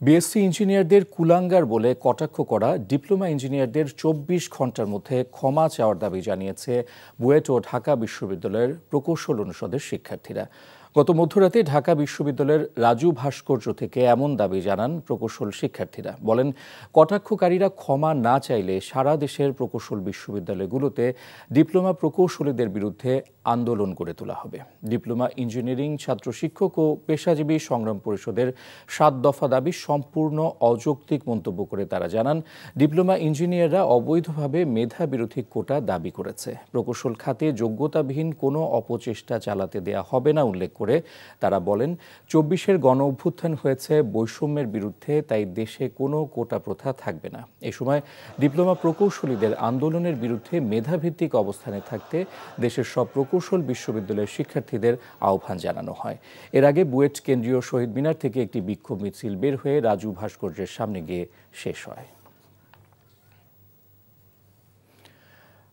BSc ইঞ্জিনিয়ারদের কুলাঙ্গার বলে কটাক্ষ করা ডিপ্লোমা ইঞ্জিনিয়ারদের ২৪ ঘণ্টার মধ্যে ক্ষমা চাওয়ার দাবি জানিয়েছে বুয়েট ও ঢাকা বিশ্ববিদ্যালয়ের প্রকৌশল অনুষদের শিক্ষার্থীরা। গত মধ্যরাতে ঢাকা বিশ্ববিদ্যালয়ের রাজু ভাস্কর্য থেকে এমন দাবি জানান প্রকৌশল শিক্ষার্থীরা। বলেন, কটাক্ষকারীরা ক্ষমা না চাইলে সারা দেশের প্রকৌশল বিশ্ববিদ্যালয়গুলোতে ডিপ্লোমা প্রকৌশলীদের বিরুদ্ধে আন্দোলন গড়ে তোলা হবে। ডিপ্লোমা ইঞ্জিনিয়ারিং ছাত্র শিক্ষক ও পেশাজীবী সংগ্রাম পরিষদের ৭ দফা দাবি সম্পূর্ণ অযৌক্তিক মন্তব্য করে তারা জানান, ডিপ্লোমা ইঞ্জিনিয়াররা অবৈধভাবে মেধা বিরোধী কোটা দাবি করেছে। প্রকৌশল খাতে যোগ্যতাবিহীন কোনো অপচেষ্টা চালাতে দেয়া হবে না উল্লেখ করে তারা বলেন, ২৪-এর গণ অভ্যুত্থান হয়েছে বৈষম্যের বিরুদ্ধে, তাই দেশে কোনো কোটা প্রথা থাকবে না। এ সময় ডিপ্লোমা প্রকৌশলীদের আন্দোলনের বিরুদ্ধে মেধাভিত্তিক অবস্থানে থাকতে দেশের সব প্রকৌশল বিশ্ববিদ্যালয়ের শিক্ষার্থীদের আহ্বান জানানো হয়। এর আগে বুয়েট কেন্দ্রীয় শহীদ মিনার থেকে একটি বিক্ষোভ মিছিল বের হয়ে রাজু ভাস্কর্যের সামনে গিয়ে শেষ হয়।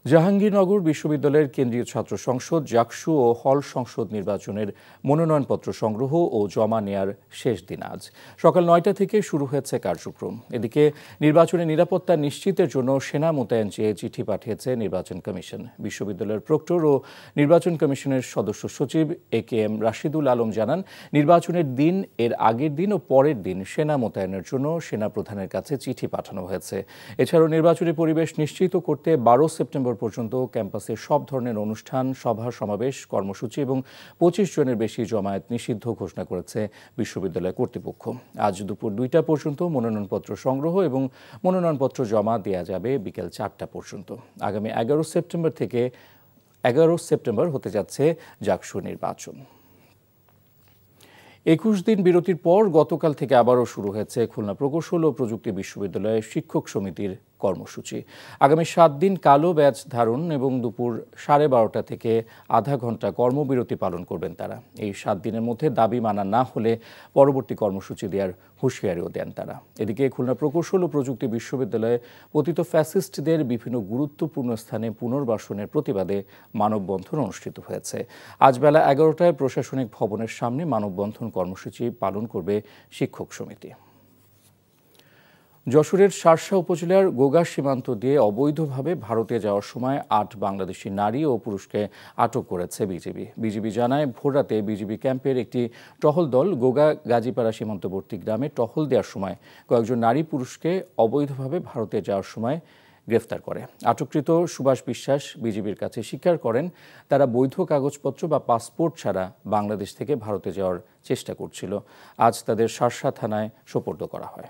জাহাঙ্গীরনগর বিশ্ববিদ্যালয়ের কেন্দ্রীয় ছাত্র সংসদ, জাকসু ও হল সংসদ নির্বাচনের মনোনয়নপত্র সংগ্রহ ও জমা নেয়ার শেষ দিন আজ সকাল ৯টা থেকে শুরু হয়েছে কার্যক্রম। এদিকে নির্বাচনে নিরাপত্তা নিশ্চিতের জন্য সেনা মোতায়েন চেয়ে চিঠি পাঠিয়েছে নির্বাচন কমিশন। বিশ্ববিদ্যালয়ের প্রক্টর ও নির্বাচন কমিশনের সদস্য সচিব AKM রাশিদুল আলম জানান, নির্বাচনের দিন, এর আগের দিন ও পরের দিন সেনা মোতায়েনের জন্য সেনা প্রধানের কাছে চিঠি পাঠানো হয়েছে। এছাড়াও নির্বাচনী পরিবেশ নিশ্চিত করতে ১২ সেপ্টেম্বর পর্যন্ত ক্যাম্পাসে সব ধরনের অনুষ্ঠান, সভা সমাবেশ, কর্মসূচি এবং ২৫ জনের বেশি জমায়েত নিষিদ্ধ ঘোষণা করেছে বিশ্ববিদ্যালয় কর্তৃপক্ষ। আজ দুপুর ২টা পর্যন্ত মনোনয়নপত্র সংগ্রহ এবং মনোনয়নপত্র জমা দেয়া যাবে বিকেল ৪টা পর্যন্ত। আগামী ১১ সেপ্টেম্বর হতে যাচ্ছে জাকসু নির্বাচন। ২১ দিন বিরতির পর গতকাল থেকে আবারও শুরু হয়েছে খুলনা প্রকৌশল ও প্রযুক্তি বিশ্ববিদ্যালয়ের শিক্ষক সমিতির কর্মসূচি। আগামী ৭ দিন কালো ব্যাজ ধারণ এবং দুপুর ১২:৩০ থেকে আধা ঘন্টা কর্মবিরতি পালন করবেন তারা। এই ৭ দিনের মধ্যে দাবি মানা না হলে পরবর্তী কর্মসূচি দেওয়ার হুঁশিয়ারিও দেন তারা। এদিকে খুলনা প্রকৌশল ও প্রযুক্তি বিশ্ববিদ্যালয়ে পতিত ফ্যাসিস্টদের বিভিন্ন গুরুত্বপূর্ণ স্থানে পুনর্বাসনের প্রতিবাদে মানববন্ধন অনুষ্ঠিত হয়েছে। আজ বেলা ১১টায় প্রশাসনিক ভবনের সামনে মানববন্ধন কর্মসূচি পালন করবে শিক্ষক সমিতি। যশোরের শার্শা উপজেলার গোগা সীমান্ত দিয়ে অবৈধভাবে ভারতে যাওয়ার সময় ৮ বাংলাদেশি নারী ও পুরুষকে আটক করেছে বিজিবি জানায়, ভোররাতে বিজিবি ক্যাম্পের একটি টহল দল গোগা গাজীপাড়া সীমান্তবর্তী গ্রামে টহল দেওয়ার সময় কয়েকজন নারী পুরুষকে অবৈধভাবে ভারতে যাওয়ার সময় গ্রেফতার করে। আটককৃত সুভাষ বিশ্বাস বিজিবির কাছে স্বীকার করেন, তারা বৈধ কাগজপত্র বা পাসপোর্ট ছাড়া বাংলাদেশ থেকে ভারতে যাওয়ার চেষ্টা করছিল। আজ তাদের শার্শা থানায় সোপর্দ করা হয়।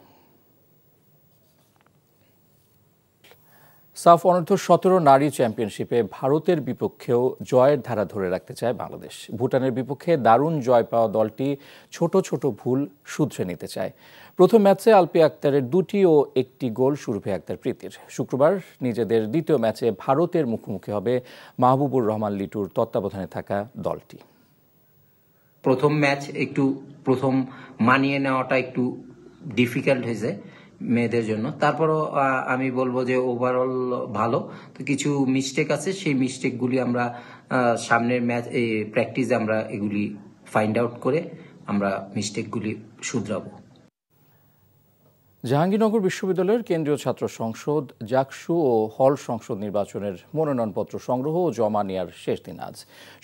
সাফ অনূর্ধ্ব-১৭ নারী চ্যাম্পিয়নশিপে ভারতের বিপক্ষেও জয়ের ধারা ধরে রাখতে চায় বাংলাদেশ। ভুটানের বিপক্ষে দারুণ জয় পাওয়া দলটি ছোট ছোট ভুল শুধরে নিতে চায়। প্রথম ম্যাচে আলপি আক্তারের ২টি ও ১টি গোল সুরভি আক্তার প্রীতির। শুক্রবার নিজেদের দ্বিতীয় ম্যাচে ভারতের মুখোমুখি হবে মাহবুবুর রহমান লিটুর তত্ত্বাবধানে থাকা দলটি। প্রথম ম্যাচ প্রথম মানিয়ে নেওয়াটা একটু ডিফিকাল্ট হয়েছে মেয়েদের জন্য। তারপরও আমি বলবো যে ওভারঅল ভালো। তো কিছু মিস্টেক আছে, সেই মিস্টেকগুলি আমরা সামনের ম্যাচ প্র্যাকটিসে আমরা এগুলি ফাইন্ড আউট করে আমরা মিস্টেকগুলি শুধরাবো। জাহাঙ্গীরনগর বিশ্ববিদ্যালয়ের কেন্দ্রীয় ছাত্র সংসদ, জাকসু ও হল সংসদ নির্বাচনের মনোনয়নপত্র সংগ্রহ ও জমা নেওয়ার শেষ দিন আজ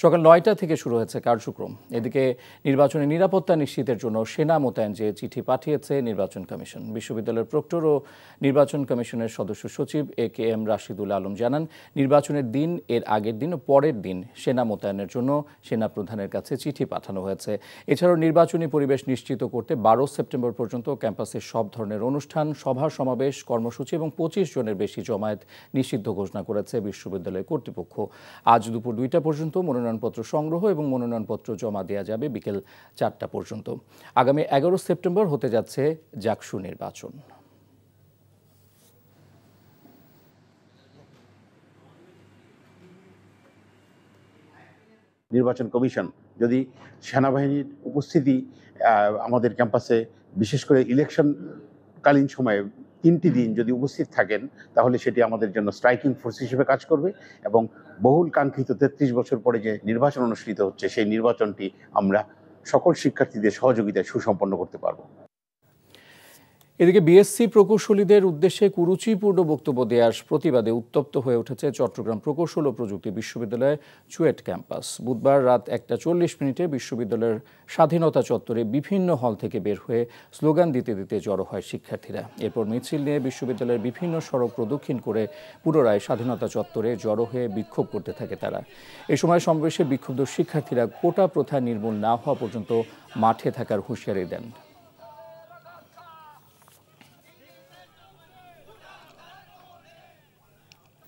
সকাল ৯টা থেকে শুরু হয়েছে কার্যক্রম। এদিকে নির্বাচনের নিরাপত্তা নিশ্চিতের জন্য সেনা মোতায়েন চেয়ে চিঠি পাঠিয়েছে নির্বাচন কমিশন। বিশ্ববিদ্যালয়ের প্রক্টর ও নির্বাচন কমিশনের সদস্য সচিব AKM রাশিদুল আলম জানান, নির্বাচনের দিন, এর আগের দিন ও পরের দিন সেনা মোতায়েনের জন্য সেনা প্রধানের কাছে চিঠি পাঠানো হয়েছে। এছাড়াও নির্বাচনী পরিবেশ নিশ্চিত করতে ১২ সেপ্টেম্বর পর্যন্ত ক্যাম্পাসে সব ধরনের অনুষ্ঠান, সভা সমাবেশ, কর্মসূচি এবং ২৫ জনের বেশি জমায়েত নিষিদ্ধ ঘোষণা করেছে বিশ্ববিদ্যালয় কর্তৃপক্ষ। আজ দুপুর ২টা পর্যন্ত মনোনয়নপত্র সংগ্রহ এবং মনোনয়নপত্র জমা দেওয়া যাবে বিকেল ৪টা পর্যন্ত। আগামী ১১ সেপ্টেম্বর হতে যাচ্ছে জাকসু নির্বাচন। নির্বাচন কমিশন যদি সেনাবাহিনীর উপস্থিতি আমাদের ক্যাম্পাসে, বিশেষ করে ইলেকশন কালীন সময়ে 3টি দিন যদি উপস্থিত থাকেন, তাহলে সেটি আমাদের জন্য স্ট্রাইকিং ফোর্স হিসেবে কাজ করবে এবং বহুল কাঙ্ক্ষিত 33 বছর পরে যে নির্বাচন অনুষ্ঠিত হচ্ছে, সেই নির্বাচনটি আমরা সকল শিক্ষার্থীদের সহযোগিতায় সুসম্পন্ন করতে পারব। এদিকে বিএসসি প্রকৌশলীদের উদ্দেশ্যে কুরুচিপূর্ণ বক্তব্য দেওয়ার প্রতিবাদে উত্তপ্ত হয়ে উঠেছে চট্টগ্রাম প্রকৌশল ও প্রযুক্তি বিশ্ববিদ্যালয়ের চুয়েট ক্যাম্পাস। বুধবার রাত 1:40 বিশ্ববিদ্যালয়ের স্বাধীনতা চত্বরে বিভিন্ন হল থেকে বের হয়ে স্লোগান দিতে দিতে জড়ো হয় শিক্ষার্থীরা। এরপর মিছিল নিয়ে বিশ্ববিদ্যালয়ের বিভিন্ন সড়ক প্রদক্ষিণ করে পুনরায় স্বাধীনতা চত্বরে জড়ো হয়ে বিক্ষোভ করতে থাকে তারা। এ সময় সমাবেশে বিক্ষুব্ধ শিক্ষার্থীরা কোটা প্রথা নির্মূল না হওয়া পর্যন্ত মাঠে থাকার হুঁশিয়ারি দেন।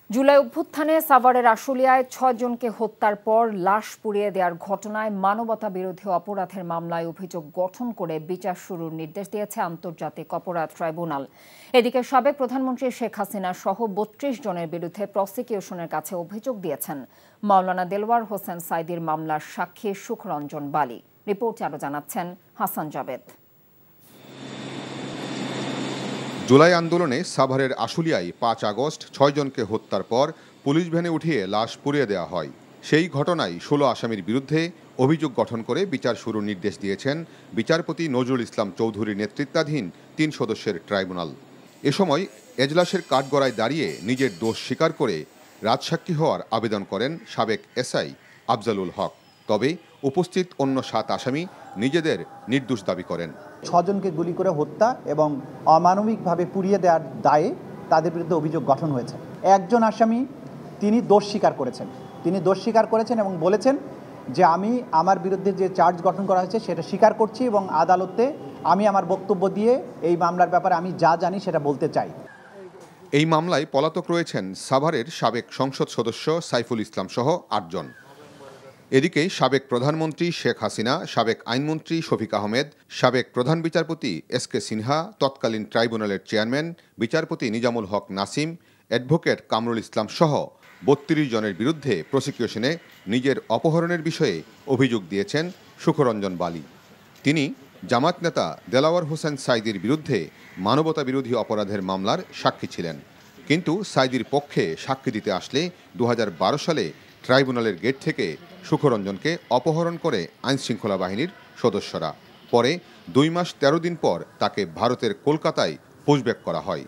জুলাই অভ্যুত্থানে সাভারের আশুলিয়ায় 6 জনকে হত্যার পর লাশ পুড়িয়ে দেওয়ার ঘটনায় মানবতা বিরোধী অপরাধের মামলায় অভিযোগ গঠন করে বিচার শুরুর নির্দেশ দিয়েছে আন্তর্জাতিক অপরাধ ট্রাইব্যুনাল। এদিকে সাবেক প্রধানমন্ত্রী শেখ হাসিনা সহ 32 জনের বিরুদ্ধে প্রসিকিউশনের কাছে অভিযোগ দিয়েছেন মাওলানা দেলওয়ার হোসেন সাইদির মামলার সাক্ষী সুখরঞ্জন বালি। রিপোর্টে আরও জানাচ্ছেন হাসান জাবেদ। জুলাই আন্দোলনে সাভারের আশুলিয়ায় 5 আগস্ট 6 জনকে হত্যার পর পুলিশ ভ্যানে উঠিয়ে লাশ পুড়িয়ে দেওয়া হয়। সেই ঘটনায় 16 আসামির বিরুদ্ধে অভিযোগ গঠন করে বিচার শুরুর নির্দেশ দিয়েছেন বিচারপতি নজরুল ইসলাম চৌধুরীর নেতৃত্বাধীন 3 সদস্যের ট্রাইব্যুনাল। এ সময় এজলাসের কাঠগড়ায় দাঁড়িয়ে নিজের দোষ স্বীকার করে রাজসাক্ষী হওয়ার আবেদন করেন সাবেক এসআই আফজালুল হক। তবে উপস্থিত অন্য 7 আসামি নিজেদের নির্দোষ দাবি করেন। 6 জনকে গুলি করে হত্যা এবং অমানবিকভাবে পুড়িয়ে দেওয়ার দায়ে তাদের বিরুদ্ধে অভিযোগ গঠন হয়েছে। একজন আসামি তিনি দোষ স্বীকার করেছেন এবং বলেছেন যে আমি আমার বিরুদ্ধে যে চার্জ গঠন করা হয়েছে সেটা স্বীকার করছি এবং আদালতে আমি আমার বক্তব্য দিয়ে এই মামলার ব্যাপারে আমি যা জানি সেটা বলতে চাই। এই মামলায় পলাতক রয়েছেন সাভারের সাবেক সংসদ সদস্য সাইফুল ইসলাম সহ 8 জন। এদিকে সাবেক প্রধানমন্ত্রী শেখ হাসিনা, সাবেক আইনমন্ত্রী শফিক আহমেদ, সাবেক প্রধান বিচারপতি এসকে সিনহা, তৎকালীন ট্রাইব্যুনালের চেয়ারম্যান বিচারপতি নিজামুল হক নাসিম, অ্যাডভোকেট কামরুল ইসলাম সহ 32 জনের বিরুদ্ধে প্রসিকিউশনে নিজের অপহরণের বিষয়ে অভিযোগ দিয়েছেন সুখরঞ্জন বালি। তিনি জামাত নেতা দেলাওয়ার হোসেন সাইদির বিরুদ্ধে মানবতা বিরোধী অপরাধের মামলার সাক্ষী ছিলেন। কিন্তু সাইদির পক্ষে সাক্ষী দিতে আসলে 2012 সালে ট্রাইব্যুনালের গেট থেকে সুখরঞ্জনকে অপহরণ করে আইনশৃঙ্খলা বাহিনীর সদস্যরা। পরে 2 মাস 13 দিন পর তাকে ভারতের কলকাতায় পুশব্যাক করা হয়।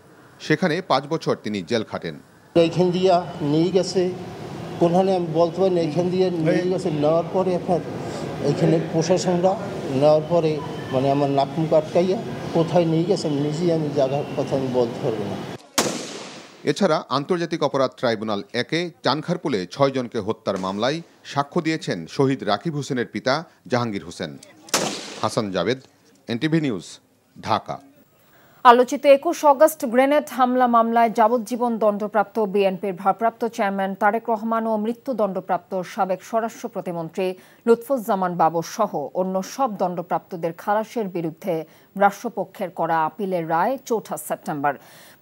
সেখানে 5 বছর তিনি জেল খাটেন। এইখান দিয়ে নিয়ে গেছে কোনখানে আমি বলতে পারি না, এইখান দিয়ে নিয়ে গেছে। নেওয়ার পরে আপনার এইখানে প্রশাসনরা নেওয়ার পরে মানে আমার নাক মুখ আটকাইয়া কোথায় নিয়ে গেছে নিজেই আমি জায়গার কথা আমি বলতে পারবো না। এছাড়া আন্তর্জাতিক অপরাধ ট্রাইব্যুনাল 1-এ চানখারপুলে 6 জনকে হত্যার মামলায় সাক্ষ্য দিয়েছেন শহীদ রাকিব হোসেনের পিতা জাহাঙ্গীর হোসেন। Hasan Jabed, NTV news, Dhaka. আলোচিত 21 অগস্ট গ্রেনেড হামলা মামলায় যাবজ্জীবন দণ্ডপ্রাপ্ত বিএনপির ভারপ্রাপ্ত চেয়ারম্যান তারেক রহমান ও মৃত্যুদণ্ডপ্রাপ্ত সাবেক স্বরাষ্ট্র প্রতিমন্ত্রী লুৎফুজ্জামান বাবর সহ অন্য সব দণ্ডপ্রাপ্তদের খালাসের বিরুদ্ধে রাষ্ট্রপক্ষের করা আপিলের রায় 4 সেপ্টেম্বর।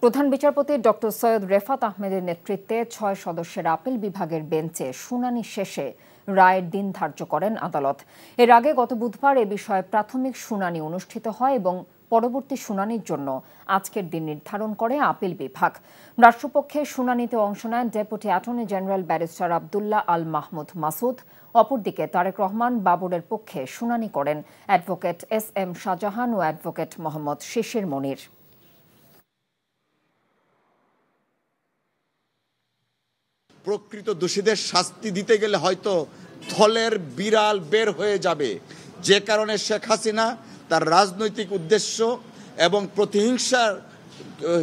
প্রধান বিচারপতি ডক্টর সৈয়দ রেফাত আহমেদের নেতৃত্বে 6 সদস্যের আপিল বিভাগের বেঞ্চে শুনানি শেষে রায়ের দিন ধার্য করেন আদালত। এর আগে গত বুধবার এ বিষয়ে প্রাথমিক শুনানি অনুষ্ঠিত হয় এবং পরবর্তী শুনানির জন্য আজকের দিন নির্ধারণ করে আপিল বিভাগ। রাষ্ট্রপক্ষের শুনানিতে অংশ নেন deputy attorney general barrister Abdullah Al Mahmud Masud. অপরদিকে তারেক রহমান বাবরের পক্ষে শুনানি করেন অ্যাডভোকেট SM শাহজাহান ও অ্যাডভোকেট মোহাম্মদ শিশির মনির। প্রকৃত দোষীদের শাস্তি দিতে গেলে হয়তো থলের বিড়াল বের হয়ে যাবে, যে কারণে শেখ হাসিনা তার রাজনৈতিক উদ্দেশ্য এবং প্রতিহিংসার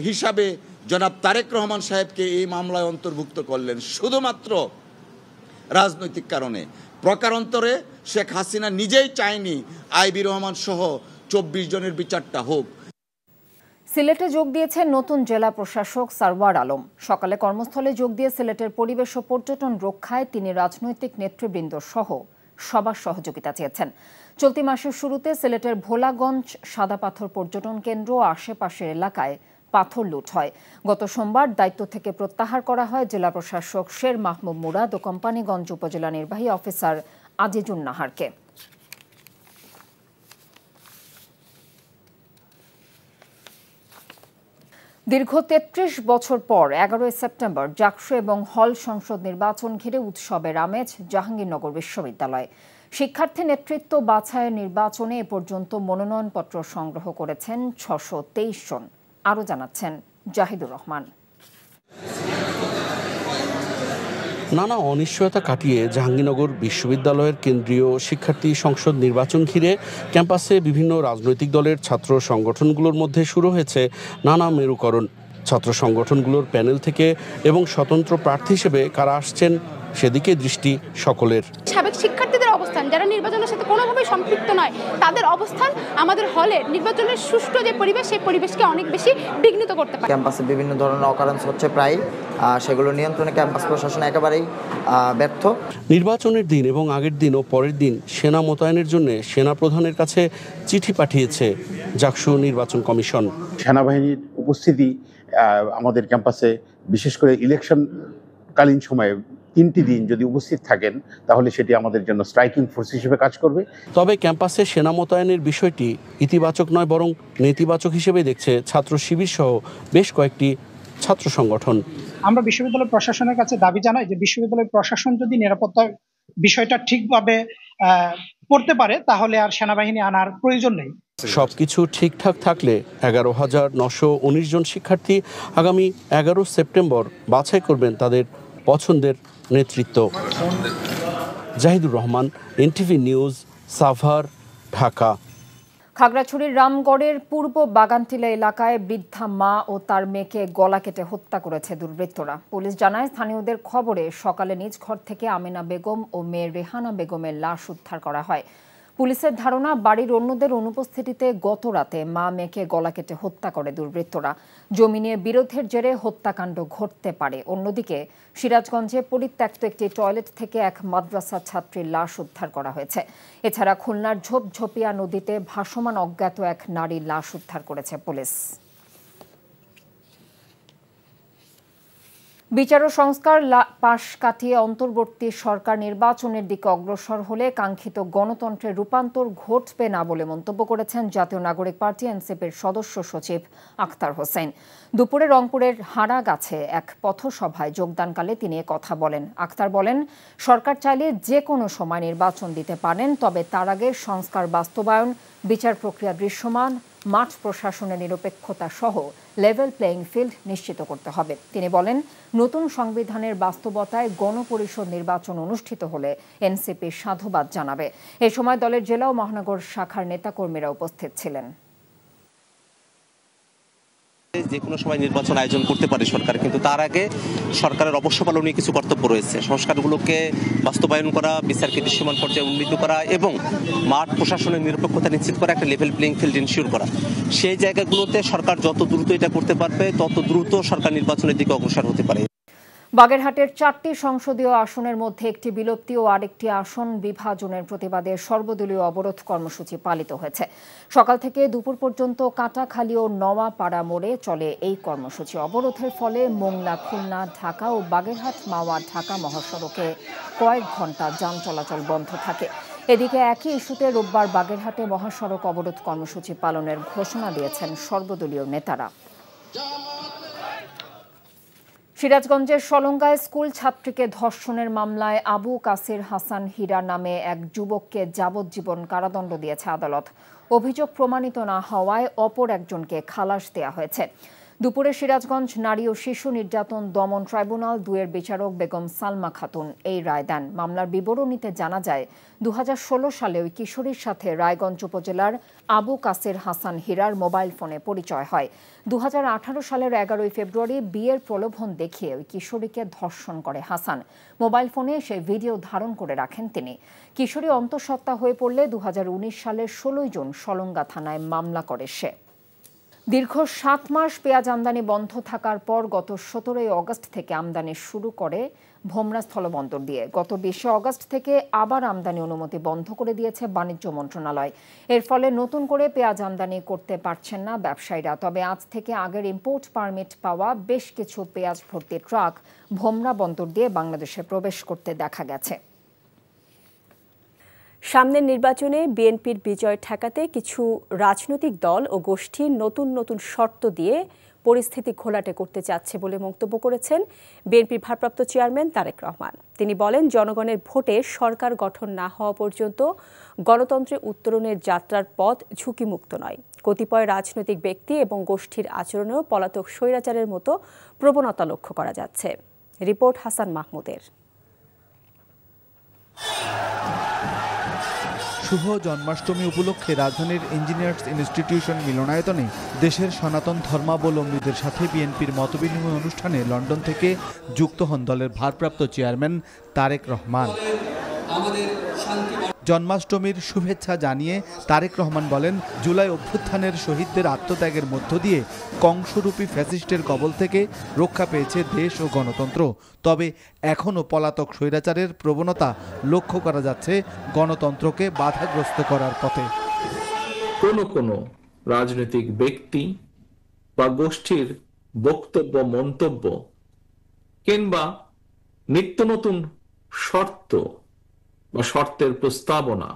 হিসাবে জনাব তারেক রহমান সাহেবকে এই মামলায় অন্তর্ভুক্ত করলেন শুধুমাত্র রাজনৈতিক কারণে। প্রকারান্তরে শেখ হাসিনা নিজেই চায়নি আইবি রহমান সহ 24 জনের বিচারটা হোক। সিলেটে যোগ দিয়েছেন নতুন জেলা প্রশাসক সারওয়ার আলম। সকালে কর্মস্থলে যোগ দিয়ে সিলেটের পরিবেশ ও পর্যটন রক্ষায় তিনি রাজনৈতিক নেতৃবৃন্দ সহ সবার সহযোগিতা চেয়েছেন। চলতি মাসের শুরুতে সিলেটের ভোলাগঞ্জ সাদা পাথর পর্যটন কেন্দ্র ও আশেপাশের এলাকায় পাথর লুট হয়। গত সোমবার দায়িত্ব থেকে প্রত্যাহার করা হয় জেলা প্রশাসক শের মাহমুদ মুরাদ ও কোম্পানিগঞ্জ উপজেলা নির্বাহী অফিসার আজিজুন নাহারকে। দীর্ঘ 33 বছর পর 11 সেপ্টেম্বর জাকসু এবং হল সংসদ নির্বাচন ঘিরে উৎসবের আমেজ জাহাঙ্গীরনগর বিশ্ববিদ্যালয়। শিক্ষার্থী নেতৃত্ব বাছাইয়ের নির্বাচনে এ পর্যন্ত মনোনয়নপত্র সংগ্রহ করেছেন ৬২৩ জন। আরও জানাচ্ছেন জাহিদুর রহমান। নানা অনিশ্চয়তা কাটিয়ে জাহাঙ্গীরনগর বিশ্ববিদ্যালয়ের কেন্দ্রীয় শিক্ষার্থী সংসদ নির্বাচন ঘিরে ক্যাম্পাসে বিভিন্ন রাজনৈতিক দলের ছাত্র সংগঠনগুলোর মধ্যে শুরু হয়েছে নানা মেরুকরণ। ছাত্র সংগঠনগুলোর প্যানেল থেকে এবং স্বতন্ত্র প্রার্থী হিসেবে কারা আসছেন সেদিকে দৃষ্টি সকলের। সাবেক শিক্ষার্থীদের অবস্থান, যারা নির্বাচনের সাথে কোনোভাবেই সম্পৃক্ত নয়, তাদের অবস্থান আমাদের হলে নির্বাচনের সুষ্ঠু যে পরিবেশ, সেই পরিবেশকে অনেক বেশি বিঘ্নিত করতে পারে। ক্যাম্পাসে বিভিন্ন ধরনের অকারেন্স হচ্ছে প্রায়, সেগুলো নিয়ন্ত্রণে ক্যাম্পাস প্রশাসন একেবারেই ব্যর্থ। নির্বাচনের দিন এবং আগের দিন ও পরের দিন সেনা মোতায়েনের জন্য সেনা প্রধানের কাছে চিঠি পাঠিয়েছে জাকসু নির্বাচন কমিশন। সেনাবাহিনীর উপস্থিতি আমাদের ক্যাম্পাসে, বিশেষ করে ইলেকশন কালীন সময়ে 3টি দিন যদি উপস্থিত থাকেন, তাহলে সেটি আমাদের জন্য স্ট্রাইকিং ফোর্স হিসেবে কাজ করবে। তবে ক্যাম্পাসে সেনা মোতায়েনের বিষয়টি ইতিবাচক নয়, বরং নেতিবাচক হিসেবে দেখছে ছাত্র শিবির সহ বেশ কয়েকটি ছাত্র সংগঠন। আমরা বিশ্ববিদ্যালয় প্রশাসনের কাছে দাবি জানাই যে বিশ্ববিদ্যালয় প্রশাসন যদি নিরাপত্তার বিষয়টা ঠিকভাবে করতে পারে, তাহলে আর সেনাবাহিনী আনার প্রয়োজন নেই। সবকিছু ঠিকঠাক থাকলে 11,919 জন শিক্ষার্থী আগামী 11 সেপ্টেম্বর বাছাই করবেন তাদের পছন্দের নেতৃত্ব। Jahidur Rahman, NTV news, Savar, Dhaka. খাগড়াছড়ির রামগড়ের পূর্ব বাগানটিলা এলাকায় বৃদ্ধা মা ও তার মেয়েকে গলা কেটে হত্যা করেছে দুর্বৃত্তরা। পুলিশ জানায়, স্থানীয়দের খবরে সকালে নিজ ঘর থেকে আমিনা বেগম ও মেয়ে রেহানা বেগমের লাশ উদ্ধার করা হয়। পুলিশের ধারণা, বাড়ির অন্যদের অনুপস্থিতিতে গত রাতে মা মেয়েকে গলা কেটে হত্যা করে দুর্বৃত্তরা। জমি নিয়ে বিরোধের জেরে হত্যাকাণ্ড ঘটতে পারে। অন্যদিকে সিরাজগঞ্জে পরিত্যক্ত একটি টয়লেট থেকে এক মাদ্রাসা ছাত্রীর লাশ উদ্ধার করা হয়েছে। এছাড়া খুলনার ঝোপঝোপিয়া নদীতে ভাসমান অজ্ঞাত এক নারীর লাশ উদ্ধার করেছে পুলিশ। বিচার ও সংস্কার পাশ কাটিয়ে অন্তর্বর্তী সরকার নির্বাচনের দিকে অগ্রসর হলে কাঙ্ক্ষিত গণতন্ত্রের রূপান্তর ঘটবে না বলে মন্তব্য করেছেন জাতীয় নাগরিক পার্টি এনসিপির সদস্য সচিব আখতার হোসেন। দুপুরে রংপুরের হাড়াগাছে এক পথসভায় যোগদানকালে তিনি কথা বলেন। আখতার বলেন, সরকার চাইলে যে কোনো সময় নির্বাচন দিতে পারেন, তবে তার আগে সংস্কার বাস্তবায়ন, বিচার প্রক্রিয়া দৃশ্যমান, মাঠ প্রশাসনের নিরপেক্ষতা সহ লেভেল প্লেইং ফিল্ড নিশ্চিত করতে হবে। তিনি বলেন, নতুন সংবিধানের বাস্তবতায় গণপরিষদ নির্বাচন অনুষ্ঠিত হলে এনসিপি সাধুবাদ জানাবে। এ সময় দলের জেলা ও মহানগর শাখার নেতাকর্মীরা উপস্থিত ছিলেন। যে কোনো সময় নির্বাচন আয়োজন করতে পারে সরকার, কিন্তু তার আগে সরকারের অবশ্য পালনীয় কিছু কর্তব্য রয়েছে। সংস্কারগুলোকে বাস্তবায়ন করা, বিচারকে দৃশ্যমান পর্যায়ে উন্নীত করা এবং মাঠ প্রশাসনের নিরপেক্ষতা নিশ্চিত করা, একটা লেভেল প্লেইং ফিল্ড ইনশিওর করা। সেই জায়গাগুলোতে সরকার যত দ্রুত এটা করতে পারবে, তত দ্রুত সরকার নির্বাচনের দিকে অগ্রসর হতে পারে। বাগেরহাটের 4টি সংসদীয় আসনের মধ্যে একটি বিলুপ্তি ও আরেকটি আসন বিভাজনের প্রতিবাদে সর্বদলীয় অবরোধ কর্মসূচি পালিত হয়েছে। সকাল থেকে দুপুর পর্যন্ত কাটাখালী ও নওয়াপাড়া মোড়ে চলে এই কর্মসূচি। অবরোধের ফলে মোংলা, খুলনা, ঢাকা ও বাগেরহাট মাওয়া ঢাকা মহাসড়কে কয়েক ঘণ্টা যান চলাচল বন্ধ থাকে। এদিকে একই ইস্যুতে রোববার বাগেরহাটে মহাসড়ক অবরোধ কর্মসূচি পালনের ঘোষণা দিয়েছেন সর্বদলীয় নেতারা। সিরাজগঞ্জের সলঙ্গায় স্কুল ছাত্রীকে ধর্ষণের মামলায় আবু কাসির হাসান হীরা নামে এক যুবককে যাবজ্জীবন কারাদণ্ড দিয়েছে আদালত। অভিযোগ প্রমাণিত না হওয়ায় অপর একজনকে খালাস দেওয়া হয়েছে। দুপুরে সিরাজগঞ্জ নারী ও শিশু নির্যাতন দমন ট্রাইব্যুনাল 2-এর বিচারক বেগম সালমা খাতুন এই রায় দেন। মামলার বিবরণীতে জানা যায়, 2016 সালে ওই কিশোরীর সাথে রায়গঞ্জ উপজেলার আবু কাসির হাসান হীরার মোবাইল ফোনে পরিচয় হয়। 2018 সালের 11 ফেব্রুয়ারি বিয়ের প্রলোভন দেখিয়ে ওই কিশোরীকে ধর্ষণ করে হাসান। মোবাইল ফোনে সেই ভিডিও ধারণ করে রাখেন তিনি। কিশোরী অন্তঃসত্ত্বা হয়ে পড়লে 2019 সালের 16 জুন সলঙ্গা থানায় মামলা করে সে। দীর্ঘ 7 মাস পেঁয়াজ আমদানি বন্ধ থাকার পর গত 17 আগস্ট থেকে আমদানি শুরু করে ভোমরা স্থলবন্দর দিয়ে। গত 20 আগস্ট থেকে আবার আমদানি অনুমতি বন্ধ করে দিয়েছে বাণিজ্য মন্ত্রণালয়। এর ফলে নতুন করে পেঁয়াজ আমদানি করতে পারছেন না ব্যবসায়ীরা। তবে আজ থেকে আগের ইম্পোর্ট পারমিট পাওয়া বেশ কিছু পেঁয়াজ ভর্তি ট্রাক ভোমরা বন্দর দিয়ে বাংলাদেশে প্রবেশ করতে দেখা গেছে। সামনের নির্বাচনে বিএনপির বিজয় ঠেকাতে কিছু রাজনৈতিক দল ও গোষ্ঠী নতুন নতুন শর্ত দিয়ে পরিস্থিতি ঘোলাটে করতে চাচ্ছে বলে মন্তব্য করেছেন বিএনপির ভারপ্রাপ্ত চেয়ারম্যান তারেক রহমান। তিনি বলেন, জনগণের ভোটে সরকার গঠন না হওয়া পর্যন্ত গণতন্ত্রে উত্তরণের যাত্রার পথ ঝুঁকিমুক্ত নয়। কতিপয় রাজনৈতিক ব্যক্তি এবং গোষ্ঠীর আচরণেও পলাতক স্বৈরাচারের মতো প্রবণতা লক্ষ্য করা যাচ্ছে। রিপোর্ট হাসান মাহমুদের। শুভ জন্মাষ্টমী উপলক্ষে রাজধানীর ইঞ্জিনিয়ার্স ইনস্টিটিউশন মিলনায়তনে দেশের সনাতন ধর্মাবলম্বীদের সাথে বিএনপির মতবিনিময় অনুষ্ঠানে লন্ডন থেকে যুক্ত হন দলের ভারপ্রাপ্ত চেয়ারম্যান তারেক রহমান। জন্মাষ্টমীর শুভেচ্ছা জানিয়ে তারেক রহমান বলেন, জুলাই অভ্যুত্থানের শহীদদের আত্মত্যাগের মধ্য দিয়ে কংসরূপী ফ্যাসিস্টের কবল থেকে রক্ষা পেয়েছে দেশ ও গণতন্ত্র। তবে এখনও পলাতক স্বৈরাচারের প্রবণতা লক্ষ্য করা যাচ্ছে গণতন্ত্রকে বাধাগ্রস্ত করার পথে। কোনো রাজনৈতিক ব্যক্তি বা গোষ্ঠীর বক্তব্য, মন্তব্য কিংবা নিত্য নতুন শর্ত বা শর্তের প্রস্তাবনা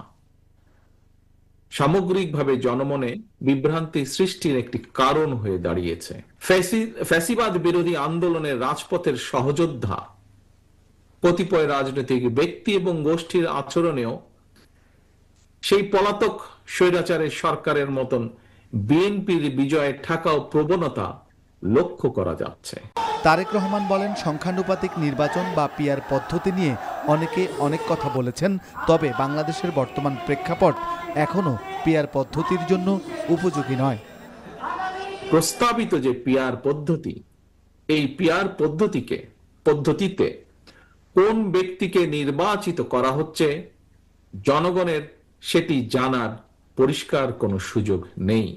সামগ্রিকভাবে জনমনে বিভ্রান্তি সৃষ্টির একটি কারণ হয়ে দাঁড়িয়েছে। ফ্যাসিবাদ বিরোধী আন্দোলনের রাজপথের সহযোদ্ধা কতিপয় রাজনৈতিক ব্যক্তি এবং গোষ্ঠীর আচরণেও সেই পলাতক স্বৈরাচারের সরকারের মতন বিএনপির বিজয়ের ঠেকাও প্রবণতা লক্ষ্য করা যাচ্ছে। তারেক রহমান বলেন, সংখ্যানুপাতিক নির্বাচন বা পিআর পদ্ধতি নিয়ে অনেকে অনেক কথা বলেছেন, তবে বাংলাদেশের বর্তমান প্রেক্ষাপট এখনো পিআর পদ্ধতির জন্য উপযোগী নয়। প্রস্তাবিত যে পিআর পদ্ধতি, এই পিআর পদ্ধতিতে কোন ব্যক্তিকে নির্বাচিত করা হচ্ছে জনগণের সেটি জানার পরিষ্কার কোনো সুযোগ নেই।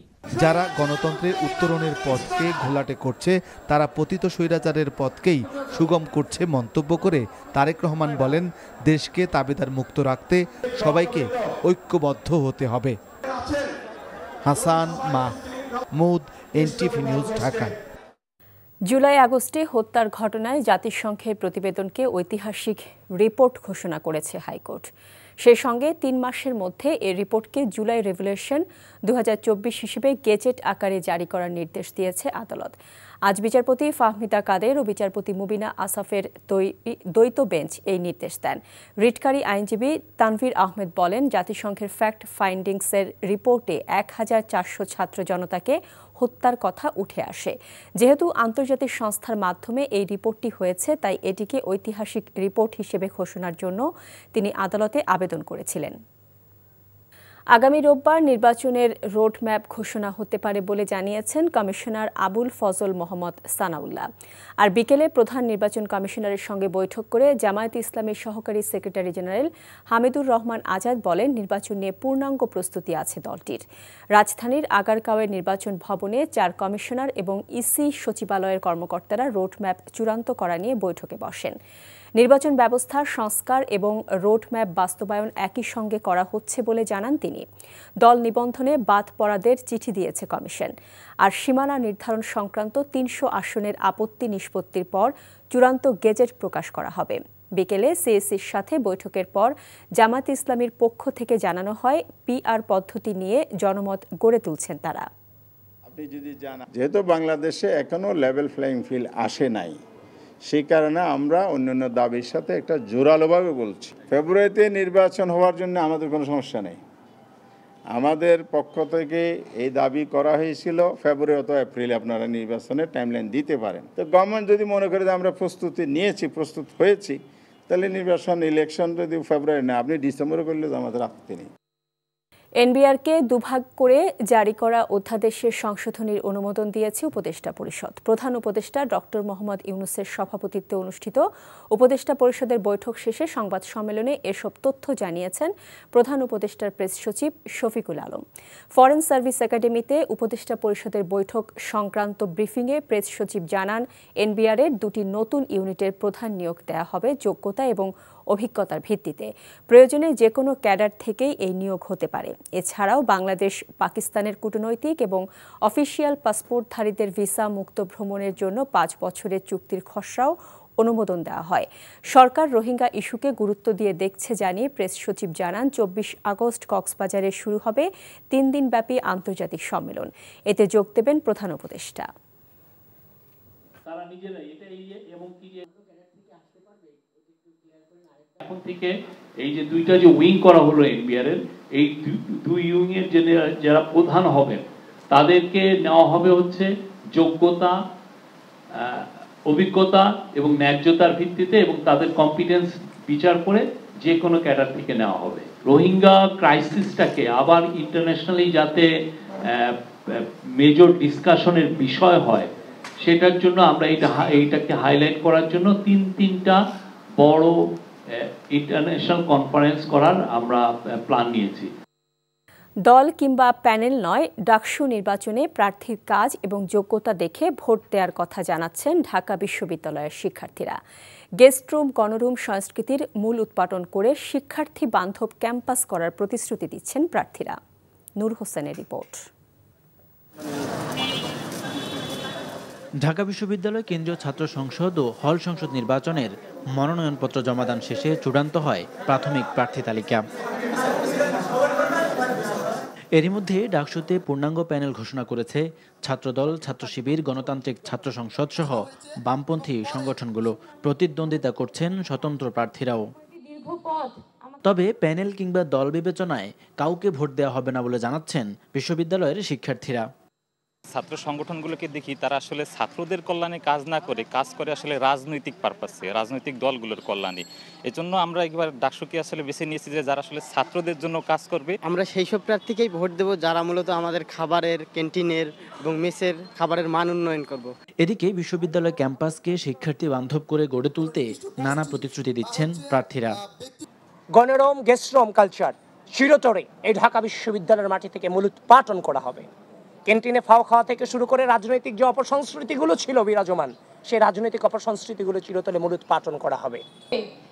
যারা গণতন্ত্রের উত্তরণের পথকে ঘোলাটে করছে তারা পতিত স্বৈরাচারের পথকেই সুগম করছে মন্তব্য করে তারেক রহমান বলেন, দেশকে তাবেদার মুক্ত রাখতে সবাইকে ঐক্যবদ্ধ হতে হবে। Hasan Mahmud, NTV news, Dhaka. জুলাই আগস্টে হত্যার ঘটনায় জাতিসংঘের প্রতিবেদনকে ঐতিহাসিক রিপোর্ট ঘোষণা করেছে হাইকোর্ট। সেই সঙ্গে 3 মাসের মধ্যে এই রিপোর্টকে জুলাই রেভলিউশন 2024 হিসেবে গেজেট আকারে জারি করার নির্দেশ দিয়েছে আদালত। আজ বিচারপতি ফাহমিদা কাদের ও বিচারপতি মুবিনা আসাফের দ্বৈত বেঞ্চ এই নির্দেশ দেন। রিটকারী আইনজীবী তানভীর আহমেদ বলেন, জাতিসংঘের ফ্যাক্ট ফাইন্ডিংসের রিপোর্টে 1400 ছাত্র জনতাকে হত্যার কথা উঠে আসে। যেহেতু আন্তর্জাতিক সংস্থার মাধ্যমে এই রিপোর্টটি হয়েছে, তাই এটিকে ঐতিহাসিক রিপোর্ট হিসেবে ঘোষণার জন্য তিনি আদালতে আবেদন করেছিলেন। আগামী রোববার নির্বাচনের রোডম্যাপ ঘোষণা হতে পারে বলে জানিয়েছেন কমিশনার আবুল ফজল মোহাম্মদ সানাউল্লাহ। আর বিকেলে প্রধান নির্বাচন কমিশনারের সঙ্গে বৈঠক করে জামায়াতে ইসলামীর সহকারী সেক্রেটারি জেনারেল হামিদুর রহমান আজাদ বলেন, নির্বাচন নিয়ে পূর্ণাঙ্গ প্রস্তুতি আছে দলটির। রাজধানীর আগারগাঁওয়ের নির্বাচন ভবনে 4 কমিশনার এবং ইসি সচিবালয়ের কর্মকর্তারা রোডম্যাপ চূড়ান্ত করা নিয়ে বৈঠকে বসেন। নির্বাচন ব্যবস্থার সংস্কার এবং রোডম্যাপ বাস্তবায়ন একই সঙ্গে করা হচ্ছে বলে জানান তিনি। দল নিবন্ধনে বাদ পড়াদের চিঠি দিয়েছে কমিশন। আর সীমানা নির্ধারণ সংক্রান্ত 300 আসনের আপত্তি নিষ্পত্তির পর চূড়ান্ত গেজেট প্রকাশ করা হবে। বিকেলে সিএসির সাথে বৈঠকের পর জামায়াত ইসলামীর পক্ষ থেকে জানানো হয়, পিআর পদ্ধতি নিয়ে জনমত গড়ে তুলছেন তারা। আপনি যদি জানেন, যেহেতু বাংলাদেশে এখনো লেভেল প্লেইং ফিল্ড আসে নাই, সেই কারণে আমরা অন্যান্য দাবির সাথে একটা জোরালোভাবে বলছি, ফেব্রুয়ারিতে নির্বাচন হওয়ার জন্য আমাদের কোনো সমস্যা নেই। আমাদের পক্ষ থেকে এই দাবি করা হয়েছিল ফেব্রুয়ারি অথবা এপ্রিলে আপনারা নির্বাচনের টাইমলাইন দিতে পারেন। তো গভর্নমেন্ট যদি মনে করে যে আমরা প্রস্তুতি নিয়েছি, প্রস্তুত হয়েছি, তাহলে ইলেকশন যদি ফেব্রুয়ারি না, আপনি ডিসেম্বরে করলে তো আমাদের আপত্তি নেই। এনবিআরকে দুভাগ করে জারি করা অধ্যাদেশের সংশোধনীর অনুমোদন দিয়েছে উপদেষ্টা পরিষদ। প্রধান উপদেষ্টা ডক্টর মোহাম্মদ ইউনূসের সভাপতিত্বে অনুষ্ঠিত উপদেষ্টা পরিষদের বৈঠক শেষে সংবাদ সম্মেলনে এসব তথ্য জানিয়েছেন প্রধান উপদেষ্টার প্রেস সচিব শফিকুল আলম। ফরেন সার্ভিস একাডেমিতে উপদেষ্টা পরিষদের বৈঠক সংক্রান্ত ব্রিফিংয়ে প্রেস সচিব জানান, এনবিআরের 2টি নতুন ইউনিটের প্রধান নিয়োগ দেওয়া হবে যোগ্যতা এবং অভিজ্ঞতার ভিত্তিতে। প্রয়োজনে যে কোনো ক্যাডার থেকেই এই নিয়োগ হতে পারে। এছাড়াও বাংলাদেশ পাকিস্তানের কূটনৈতিক এবং অফিসিয়াল পাসপোর্টধারীদের ভিসা মুক্ত ভ্রমণের জন্য 5 বছরের চুক্তির খসড়াও অনুমোদন দেওয়া হয়। সরকার রোহিঙ্গা ইস্যুকে গুরুত্ব দিয়ে দেখছে জানিয়ে প্রেস সচিব জানান 24 আগস্ট কক্সবাজারে শুরু হবে 3 দিনব্যাপী আন্তর্জাতিক সম্মেলন। এতে যোগ দেবেন প্রধান উপদেষ্টা। এখন থেকে এই যে দুইটা যে উইং করা হলো এনবিআর এর, এই দুই উইং এর যারা প্রধান হবেন তাদেরকে নেওয়া হবে হচ্ছে যোগ্যতা, অভিজ্ঞতা এবং ন্যায্যতার ভিত্তিতে, এবং তাদের কম্পিটেন্স বিচার করে যে কোনো ক্যাডার থেকে নেওয়া হবে। রোহিঙ্গা ক্রাইসিসটাকে আবার ইন্টারন্যাশনালি যাতে মেজর ডিসকাশনের বিষয় হয়, সেটার জন্য আমরা এইটাকে হাইলাইট করার জন্য তিনটা বড় ইন্টারন্যাশনাল কনফারেন্স করার আমরা প্ল্যান নিয়েছি। দল কিংবা প্যানেল নয়, ডাকসু নির্বাচনে প্রার্থীর কাজ এবং যোগ্যতা দেখে ভোট দেওয়ার কথা জানাচ্ছেন ঢাকা বিশ্ববিদ্যালয়ের শিক্ষার্থীরা। গেস্ট রুম, গণরুম সংস্কৃতির মূল উৎপাদন করে শিক্ষার্থী বান্ধব ক্যাম্পাস করার প্রতিশ্রুতি দিচ্ছেন প্রার্থীরা। নূর হোসেনের রিপোর্ট। ঢাকা বিশ্ববিদ্যালয় কেন্দ্রীয় ছাত্র সংসদ ও হল সংসদ নির্বাচনের মনোনয়নপত্র জমাদান শেষে চূড়ান্ত হয় প্রাথমিক প্রার্থী তালিকা। এরই মধ্যে ডাকসুতে পূর্ণাঙ্গ প্যানেল ঘোষণা করেছে ছাত্রদল, ছাত্র শিবির, গণতান্ত্রিক ছাত্র সংসদ সহ বামপন্থী সংগঠনগুলো। প্রতিদ্বন্দ্বিতা করছেন স্বতন্ত্র প্রার্থীরাও। তবে প্যানেল কিংবা দল বিবেচনায় কাউকে ভোট দেওয়া হবে না বলে জানাচ্ছেন বিশ্ববিদ্যালয়ের শিক্ষার্থীরা। ছাত্র সংগঠনগুলোকে দেখি তারা আসলে ছাত্রদের কল্যাণে কাজ না করে কাজ করে আসলে রাজনৈতিক পারপাসে, রাজনৈতিক দলগুলোর কল্যাণে। এজন্য আমরা একবার ডাকসুকে আসলে বেছে নিয়েছি যে যারা আসলে ছাত্রদের জন্য কাজ করবে। আমরা সেই সব প্রার্থীকেই ভোট দেব যারা মূলত আমাদের খাবারের, ক্যান্টিনের এবং মেসের খাবারের মান উন্নয়ন করব। এদিকে বিশ্ববিদ্যালয় ক্যাম্পাসকে শিক্ষার্থী বান্ধব করে গড়ে তুলতে নানা প্রতিশ্রুতি দিচ্ছেন প্রার্থীরা। গণরুম, গেস্টরুম কালচার চিরতরে এই ঢাকা বিশ্ববিদ্যালয়ের মাটি থেকে মূলোৎপাটন করা হবে। ক্যান্টিনে ফাও খাওয়া থেকে শুরু করে রাজনৈতিক যে অপসংস্কৃতিগুলো ছিল বিরাজমান, সেই রাজনৈতিক অপসংস্কৃতিগুলো চিরতরে মূলোৎপাটন করা হবে।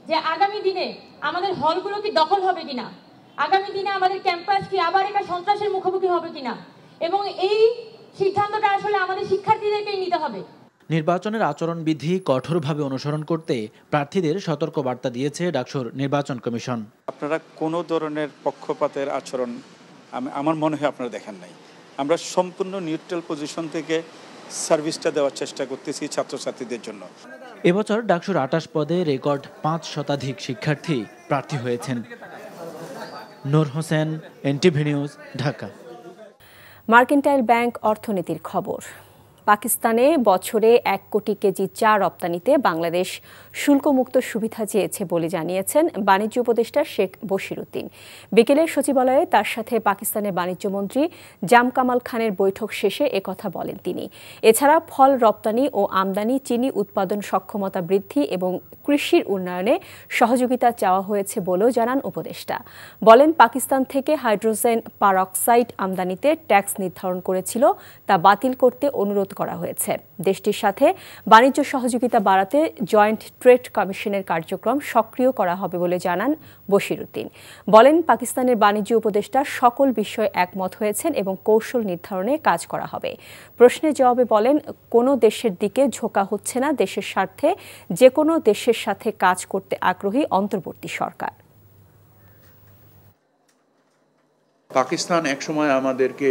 যে আগামী দিনে আমাদের হলগুলো কি দখল হবে কিনা, আগামী দিনে আমাদের ক্যাম্পাস কি আবার এটা সন্ত্রাসের মুখোমুখি হবে কিনা, এবং এই সিদ্ধান্তটা আসলে আমাদের শিক্ষার্থীদেরকেই নিতে হবে। নির্বাচনের আচরণবিধি কঠোরভাবে অনুসরণ করতে প্রার্থীদের সতর্ক বার্তা দিয়েছে ডাকসুর নির্বাচন কমিশন। আপনারা কোনো ধরনের পক্ষপাতের আচরণ আমার মনে হয় আপনারা দেখেন নাই। আমরা সম্পূর্ণ নিউট্রাল পজিশন থেকে সার্ভিসটা দেওয়ার চেষ্টা করতেছি ছাত্রছাত্রীদের জন্য। এবছর ডাকসুর 28 পদে রেকর্ড 5 শতাধিক শিক্ষার্থী প্রার্থী হয়েছেন। Nur Hossain, NTV news, Dhaka. Mercantile Bank অর্থনীতির খবর। পাকিস্তানে বছরে 1 কোটি কেজি চা রপ্তানিতে বাংলাদেশ শুল্কমুক্ত সুবিধা চেয়েছে বলে জানিয়েছেন বাণিজ্য উপদেষ্টা শেখ বশিরউদ্দিন। বিকেলে সচিবালয়ে তার সাথে পাকিস্তানের বাণিজ্যমন্ত্রী জাম কামাল খানের বৈঠক শেষে একথা বলেন তিনি। এছাড়া ফল রপ্তানি ও আমদানি, চিনি উৎপাদন সক্ষমতা বৃদ্ধি এবং কৃষির উন্নয়নে সহযোগিতা চাওয়া হয়েছে বলেও জানান উপদেষ্টা। বলেন, পাকিস্তান থেকে হাইড্রোজেন পারঅক্সাইড আমদানিতে ট্যাক্স নির্ধারণ করেছিল, তা বাতিল করতে অনুরোধ করা হয়েছে। দেশটির সাথে বাণিজ্য সহযোগিতা বাড়াতে জয়েন্ট ট্রেড কমিশনের কার্যক্রম সক্রিয় করা হবে বলে জানান বশিরউদ্দিন। বলেন, পাকিস্তানের বাণিজ্য উপদেষ্টা সকল বিষয়ে একমত হয়েছেন এবং কৌশল নির্ধারণে কাজ করা হবে। প্রশ্নের জবাবে বলেন, কোনো দেশের দিকে ঝোঁকা হচ্ছে না, দেশের স্বার্থে যে কোনো দেশের সাথে কাজ করতে আগ্রহী অন্তর্বর্তী সরকার। পাকিস্তান একসময় আমাদেরকে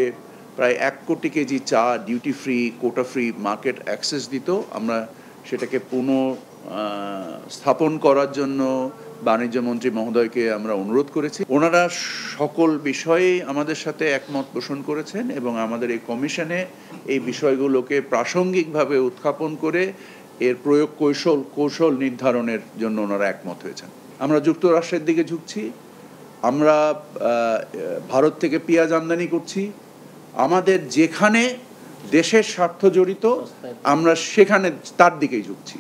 প্রায় 1 কোটি কেজি চা duty free, quota free market access দিত। আমরা সেটাকে স্থাপন করার জন্য বাণিজ্য মন্ত্রী মহোদয়কে আমরা অনুরোধ করেছি। ওনারা সকল বিষয়ে আমাদের সাথে একমত পোষণ করেছেন এবং আমাদের এই কমিশনে এই বিষয়গুলোকে প্রাসঙ্গিকভাবে উত্থাপন করে এর প্রয়োগ কৌশল নির্ধারণের জন্য ওনারা একমত হয়েছেন। আমরা যুক্তরাষ্ট্রের দিকে ঝুঁকছি, আমরা ভারত থেকে পেঁয়াজ আমদানি করছি। আমাদের যেখানে দেশের স্বার্থ জড়িত আমরা সেখানে তার দিকেই ঝুঁকছি।